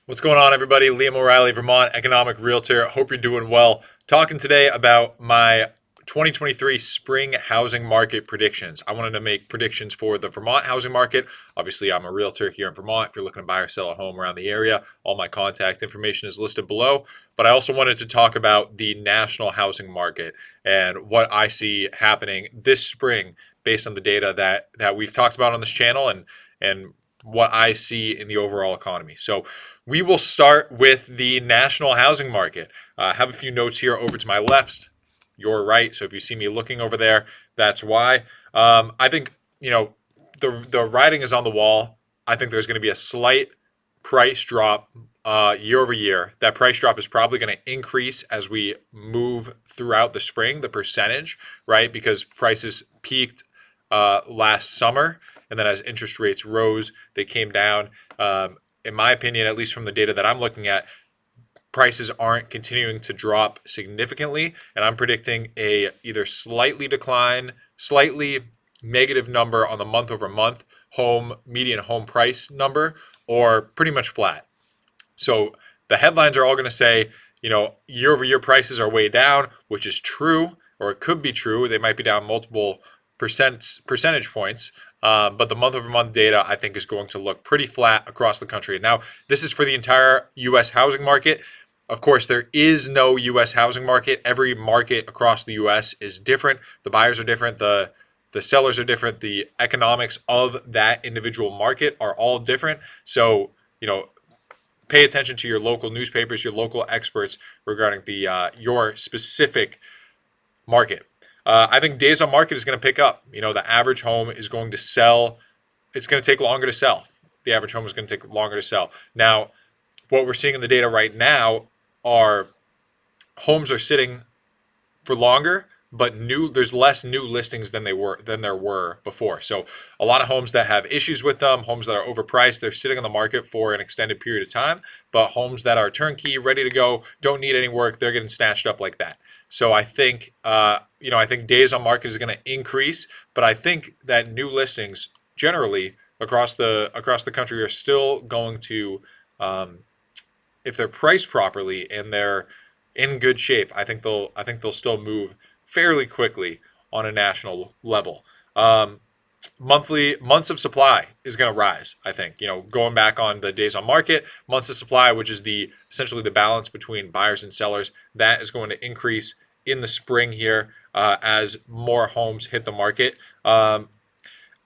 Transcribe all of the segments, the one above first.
What's going on, everybody? Liam O'Reilly, Vermont economic realtor. Hope you're doing well. Talking today about my 2023 spring housing market predictions. I wanted to make predictions for the Vermont housing market. Obviously, I'm a realtor here in Vermont. If you're looking to buy or sell a home around the area, all my contact information is listed below. But I also wanted to talk about the national housing market and what I see happening this spring based on the data that we've talked about on this channel and what I see in the overall economy. So we will start with the national housing market. I have a few notes here over to my left, your right. So if you see me looking over there, that's why. I think the writing is on the wall. I think there's going to be a slight price drop year over year. That price drop is probably going to increase as we move throughout the spring, the percentage, right? Because prices peaked last summer, and then as interest rates rose, they came down. In my opinion, at least from the data that I'm looking at, prices aren't continuing to drop significantly, and I'm predicting a either slightly negative number on the month over month median home price number, or pretty much flat. So the headlines are all going to say, year over year prices are way down, which is true, or it could be true. They might be down multiple percentage points. But the month over month data, I think, is going to look pretty flat across the country. Now, this is for the entire U.S. housing market. Of course, there is no U.S. housing market. Every market across the U.S. is different. The buyers are different. The sellers are different. The economics of that individual market are all different. So, pay attention to your local newspapers, your local experts regarding the your specific market. I think days on market is going to pick up. The average home is going to sell. It's going to take longer to sell. The average home is going to take longer to sell. Now, what we're seeing in the data right now are homes are sitting for longer, but there's less new listings than there were before. So a lot of homes that have issues with them, homes that are overpriced, they're sitting on the market for an extended period of time. But homes that are turnkey, ready to go, don't need any work, they're getting snatched up like that. So I think I think days on market is going to increase, but I think that new listings generally across the country are still going to, if they're priced properly and they're in good shape, I think they'll still move fairly quickly on a national level. Months of supply is going to rise. I think going back on the days on market, months of supply, which is essentially the balance between buyers and sellers, that is going to increase in the spring here as more homes hit the market. I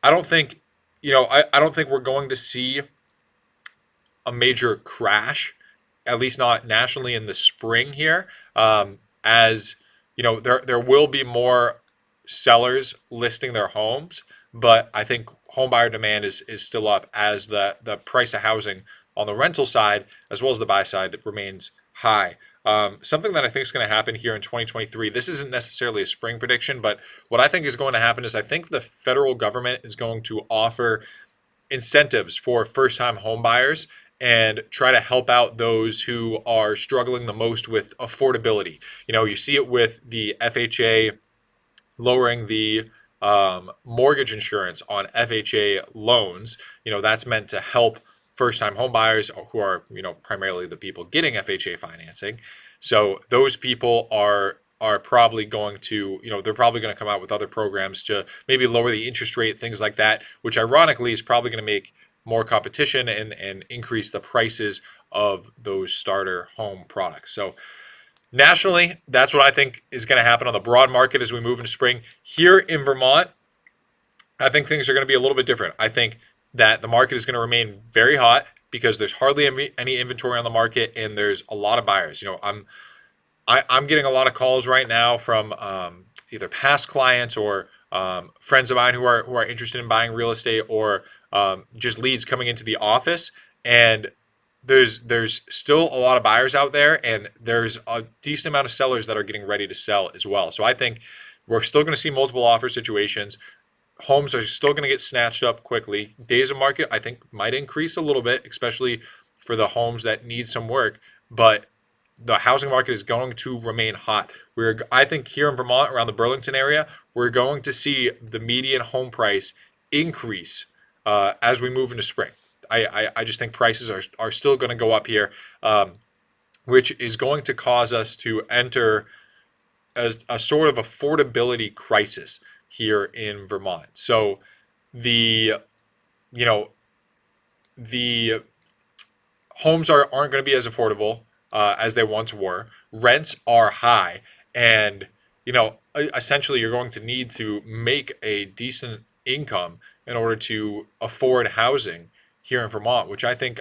don't think I don't think we're going to see a major crash, at least not nationally in the spring here. As there will be more sellers listing their homes, but I think home buyer demand is still up as the price of housing on the rental side as well as the buy side remains high. Something that I think is going to happen here in 2023. This isn't necessarily a spring prediction, but what I think is going to happen is I think the federal government is going to offer incentives for first-time home buyers and try to help out those who are struggling the most with affordability. You see it with the FHA lowering the mortgage insurance on FHA loans. That's meant to help first-time home buyers who are, primarily the people getting FHA financing. So those people are probably going to, they're probably going to come out with other programs to maybe lower the interest rate, things like that, which ironically is probably going to make more competition and increase the prices of those starter home products. So nationally, that's what I think is going to happen on the broad market as we move into spring. Here in Vermont, I think things are going to be a little bit different. I think that the market is going to remain very hot because there's hardly any inventory on the market and there's a lot of buyers. I'm getting a lot of calls right now from either past clients or friends of mine who are interested in buying real estate, or just leads coming into the office. And there's still a lot of buyers out there, and there's a decent amount of sellers that are getting ready to sell as well. So I think we're still going to see multiple offer situations. Homes are still going to get snatched up quickly. Days of market, I think, might increase a little bit, especially for the homes that need some work. But the housing market is going to remain hot. I think here in Vermont, around the Burlington area, we're going to see the median home price increase as we move into spring. I just think prices are still going to go up here, which is going to cause us to enter a sort of affordability crisis here in Vermont. So the you know the homes aren't going to be as affordable as they once were. Rents are high, and essentially you're going to need to make a decent income in order to afford housing here in Vermont, which I think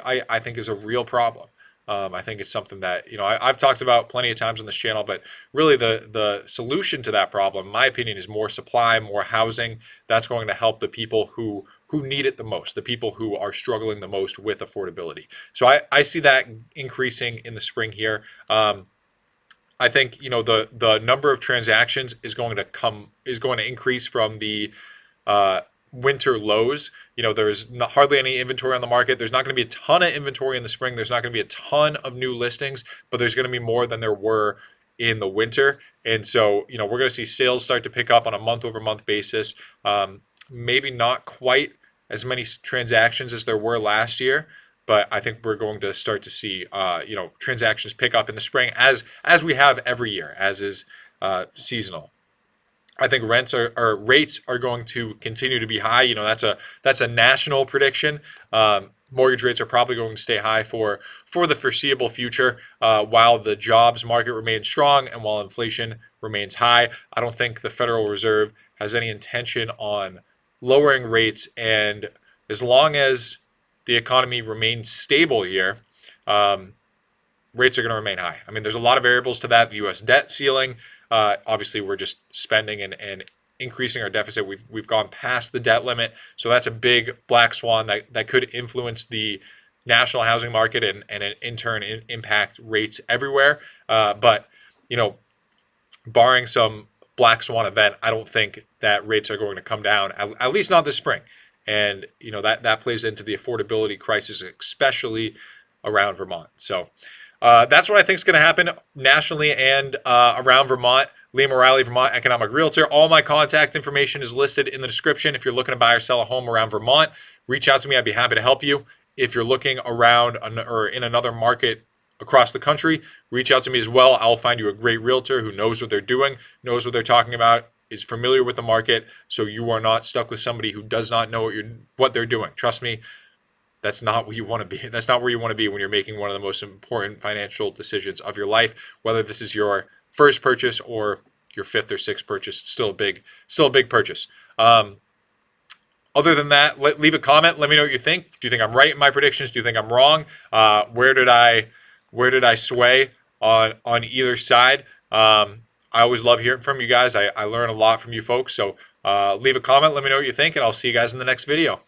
is a real problem. I think it's something that I've talked about plenty of times on this channel, but really the solution to that problem, in my opinion, is more supply, more housing. That's going to help the people who need it the most, the people who are struggling the most with affordability. So I see that increasing in the spring here. I think the number of transactions is going to increase from the uh, winter lows. There's hardly any inventory on the market. There's not going to be a ton of inventory in the spring. There's not going to be a ton of new listings, but there's going to be more than there were in the winter. And so, we're going to see sales start to pick up on a month over month basis. Maybe not quite as many transactions as there were last year, but I think we're going to start to see, transactions pick up in the spring as we have every year, as is seasonal. I think rents or rates are going to continue to be high. That's a national prediction. Mortgage rates are probably going to stay high for the foreseeable future, while the jobs market remains strong and while inflation remains high. I don't think the Federal Reserve has any intention on lowering rates, and as long as the economy remains stable here, um, rates are going to remain high. I mean, there's a lot of variables to that. The U.S. debt ceiling. Obviously, we're just spending and increasing our deficit. We've gone past the debt limit, so that's a big black swan that could influence the national housing market and in turn impact rates everywhere. But you know, barring some black swan event, I don't think that rates are going to come down, at least not this spring. And that plays into the affordability crisis, especially around Vermont. So that's what I think is going to happen nationally and around Vermont. Liam O'Reilly, Vermont Economic Realtor. All my contact information is listed in the description. If you're looking to buy or sell a home around Vermont, reach out to me. I'd be happy to help you. If you're looking around or in another market across the country, reach out to me as well. I'll find you a great realtor who knows what they're doing, knows what they're talking about, is familiar with the market, so you are not stuck with somebody who does not know what they're doing. Trust me, that's not where you want to be. That's not where you want to be when you're making one of the most important financial decisions of your life. Whether this is your first purchase or your fifth or sixth purchase, it's still a big purchase. Other than that, leave a comment. Let me know what you think. Do you think I'm right in my predictions? Do you think I'm wrong? Where did I sway on either side? I always love hearing from you guys. I learn a lot from you folks. So leave a comment. Let me know what you think, and I'll see you guys in the next video.